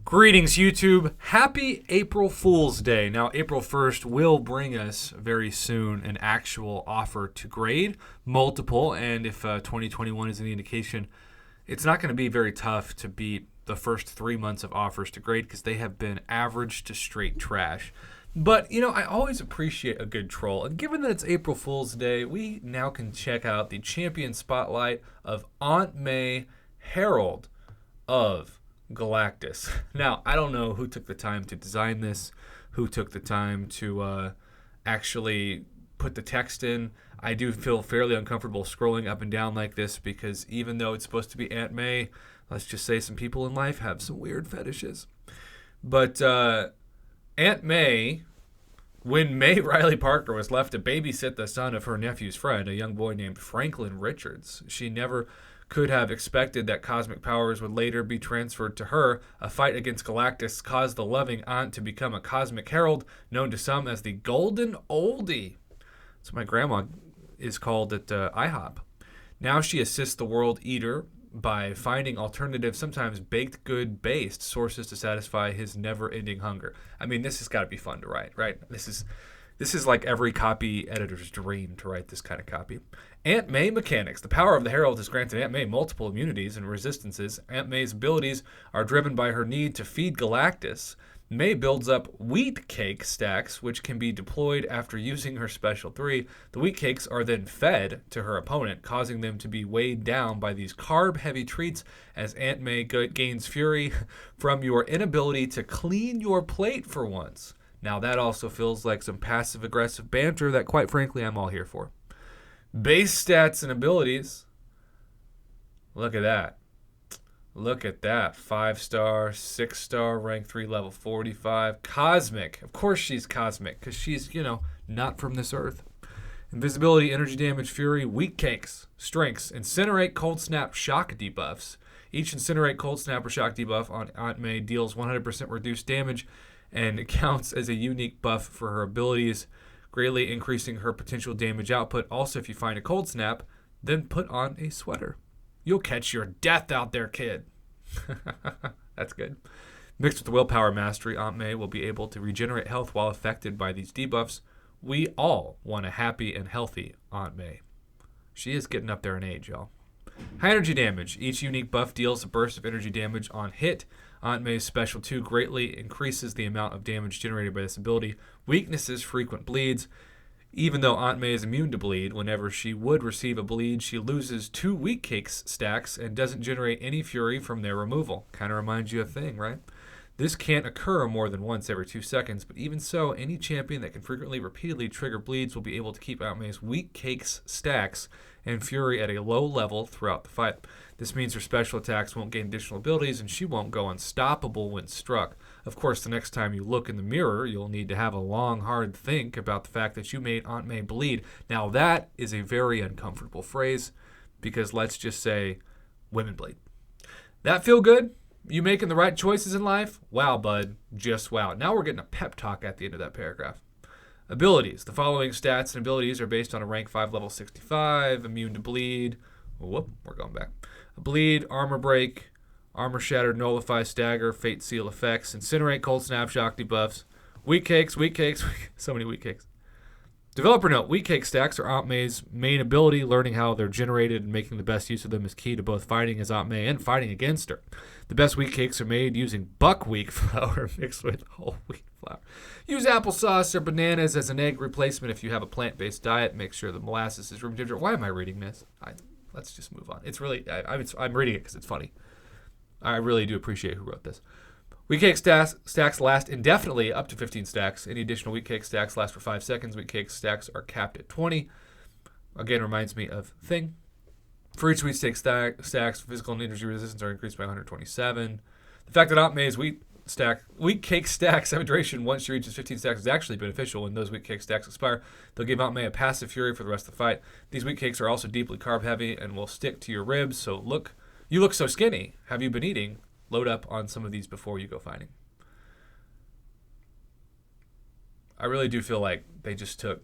Greetings, YouTube. Happy April Fool's Day. Now, April 1st will bring us very soon an actual offer to grade, multiple, and if 2021 is any indication, it's not going to be very tough to beat the first 3 months of offers to grade because they have been average to straight trash. But, I always appreciate a good troll. And given that it's April Fool's Day, we now can check out the champion spotlight of Aunt May, Herald of Galactus. Now, I don't know who took the time to design this, who took the time to actually put the text in. I do feel fairly uncomfortable scrolling up and down like this because even though it's supposed to be Aunt May, let's just say some people in life have some weird fetishes. But Aunt May, when May Riley Parker was left to babysit the son of her nephew's friend, a young boy named Franklin Richards, she never could have expected that cosmic powers would later be transferred to her. A fight against Galactus caused the loving aunt to become a cosmic herald, known to some as the Golden Oldie. That's what my grandma is called at IHOP. Now she assists the World Eater by finding alternative, sometimes baked good based sources to satisfy his never-ending hunger. I mean, this has got to be fun to write, right? This is like every copy editor's dream to write this kind of copy. Aunt May mechanics. The power of the Herald has granted Aunt May multiple immunities and resistances. Aunt May's abilities are driven by her need to feed Galactus. May builds up wheat cake stacks, which can be deployed after using her special 3. The wheat cakes are then fed to her opponent, causing them to be weighed down by these carb-heavy treats as Aunt May gains fury from your inability to clean your plate for once. Now, that also feels like some passive-aggressive banter that, quite frankly, I'm all here for. Base stats and abilities. Look at that. Look at that. 5-star, 6-star, rank 3, level 45. Cosmic. Of course she's cosmic, because she's, not from this earth. Invisibility, energy damage, fury, wheat cakes, strengths, incinerate, cold snap, shock debuffs. Each incinerate, cold snap, or shock debuff on Aunt May deals 100% reduced damage, and it counts as a unique buff for her abilities, greatly increasing her potential damage output. Also, if you find a cold snap, then put on a sweater. You'll catch your death out there, kid. That's good. Mixed with the willpower mastery, Aunt May will be able to regenerate health while affected by these debuffs. We all want a happy and healthy Aunt May. She is getting up there in age, y'all. High energy damage. Each unique buff deals a burst of energy damage on hit. Aunt May's special 2 greatly increases the amount of damage generated by this ability. Weaknesses, frequent bleeds. Even though Aunt May is immune to bleed, whenever she would receive a bleed, she loses 2 wheat cakes stacks and doesn't generate any fury from their removal. Kind of reminds you of Thing, right? This can't occur more than once every 2 seconds, but even so, any champion that can frequently, repeatedly trigger bleeds will be able to keep Aunt May's wheat cakes stacks and fury at a low level throughout the fight. This means her special attacks won't gain additional abilities, and she won't go unstoppable when struck. Of course, the next time you look in the mirror, you'll need to have a long, hard think about the fact that you made Aunt May bleed. Now, that is a very uncomfortable phrase, because let's just say women bleed. That feel good? You making the right choices in life? Wow, bud. Just wow. Now we're getting a pep talk at the end of that paragraph. Abilities. The following stats and abilities are based on a rank 5, level 65, immune to bleed. Whoop, we're going back. Bleed, armor break, armor shatter, nullify, stagger, fate seal effects, incinerate, cold snap, shock debuffs, wheat cakes, so many wheat cakes. Developer note, wheat cake stacks are Aunt May's main ability. Learning how they're generated and making the best use of them is key to both fighting as Aunt May and fighting against her. The best wheat cakes are made using buckwheat flour mixed with whole wheat flour. Use applesauce or bananas as an egg replacement if you have a plant-based diet. Make sure the molasses is room temperature. Why am I reading this? Let's just move on. It's really, I'm reading it because it's funny. I really do appreciate who wrote this. Wheat cake stacks last indefinitely, up to 15 stacks. Any additional wheat cake stacks last for 5 seconds. Wheat cake stacks are capped at 20. Again, reminds me of Thing. For each wheat cake stacks, physical and energy resistance are increased by 127. The fact that Aunt May's wheat cake stacks have a duration once she reaches 15 stacks is actually beneficial. When those wheat cake stacks expire, they'll give Aunt May a passive fury for the rest of the fight. These wheat cakes are also deeply carb heavy and will stick to your ribs, so you look so skinny. Have you been eating? Load up on some of these before you go fighting. I really do feel like they just took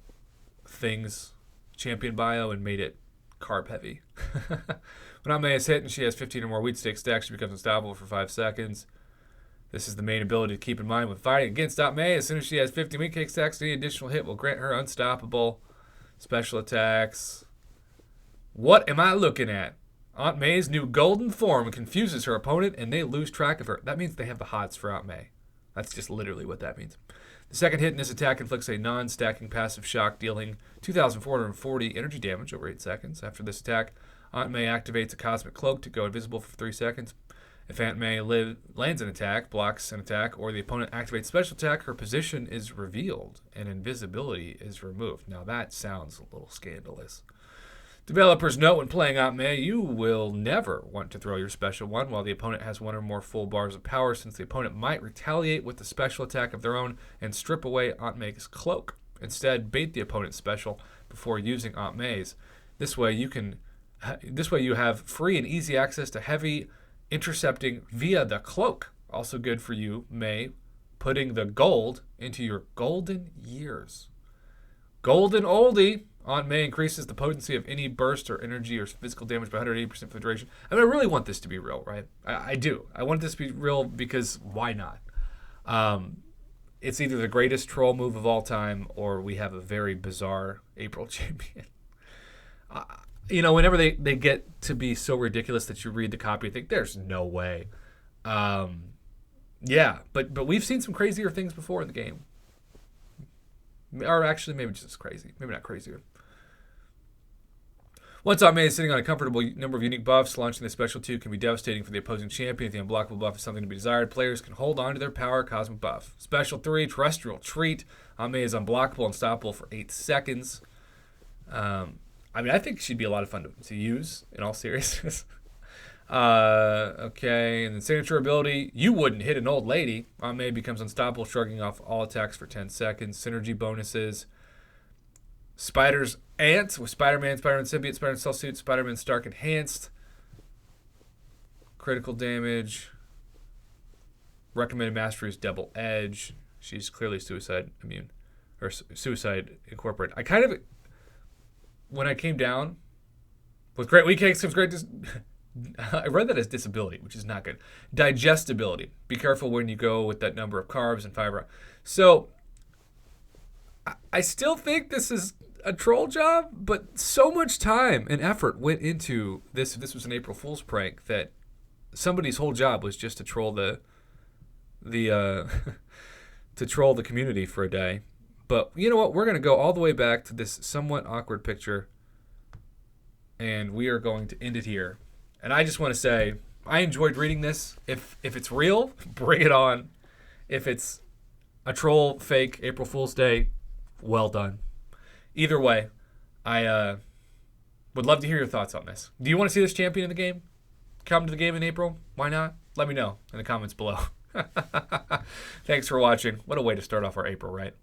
Thing's champion bio and made it carb heavy. When Aunt May is hit and she has 15 or more wheat steak stacks, she becomes unstoppable for 5 seconds. This is the main ability to keep in mind when fighting against Aunt May. As soon as she has 50 weak kick stacks, any additional hit will grant her unstoppable special attacks. What am I looking at? Aunt May's new golden form confuses her opponent and they lose track of her. That means they have the hots for Aunt May. That's just literally what that means. The second hit in this attack inflicts a non-stacking passive shock, dealing 2,440 energy damage over 8 seconds. After this attack, Aunt May activates a cosmic cloak to go invisible for 3 seconds. If Aunt May lands an attack, blocks an attack, or the opponent activates special attack, her position is revealed and invisibility is removed. Now that sounds a little scandalous. Developers note when playing Aunt May, you will never want to throw your special one while the opponent has one or more full bars of power, since the opponent might retaliate with a special attack of their own and strip away Aunt May's cloak. Instead, bait the opponent's special before using Aunt May's. This way you have free and easy access to heavy intercepting via the cloak. Also good for you, May, putting the gold into your golden years. Golden oldie. Aunt May increases the potency of any burst or energy or physical damage by 180% for the duration. I mean, I really want this to be real, right? I do. I want this to be real because why not? It's either the greatest troll move of all time or we have a very bizarre April champion. Whenever they get to be so ridiculous that you read the copy and think, there's no way. Yeah, but we've seen some crazier things before in the game. Or actually, maybe just as crazy. Maybe not crazier. Once Aunt May is sitting on a comfortable number of unique buffs, launching the special 2 can be devastating for the opposing champion. If the unblockable buff is something to be desired, players can hold on to their power cosmic buff. Special 3, Terrestrial Treat. Aunt May is unblockable, unstoppable for 8 seconds. I think she'd be a lot of fun to use, in all seriousness. Okay, and then signature ability, you wouldn't hit an old lady. Aunt May becomes unstoppable, shrugging off all attacks for 10 seconds. Synergy bonuses. Spider's Ants with Spider-Man, Spider-Man Symbiote, Spider-Man Cell Suit, Spider-Man Stark Enhanced. Critical damage. Recommended mastery is Double Edge. She's clearly suicide immune. Or suicide incorporated. When I came down, with great weak cakes comes great... I read that as disability, which is not good. Digestibility. Be careful when you go with that number of carbs and fiber. So, I still think this is a troll job, but so much time and effort went into this. If this was an April Fool's prank, that somebody's whole job was just to troll the to troll the community for a day. But you know what? We're going to go all the way back to this somewhat awkward picture, and we are going to end it here. And I just want to say, I enjoyed reading this. If it's real, bring it on. If it's a troll, fake, April Fool's Day, well done. Either way, I would love to hear your thoughts on this. Do you want to see this champion in the game? Come to the game in April? Why not? Let me know in the comments below. Thanks for watching. What a way to start off our April, right?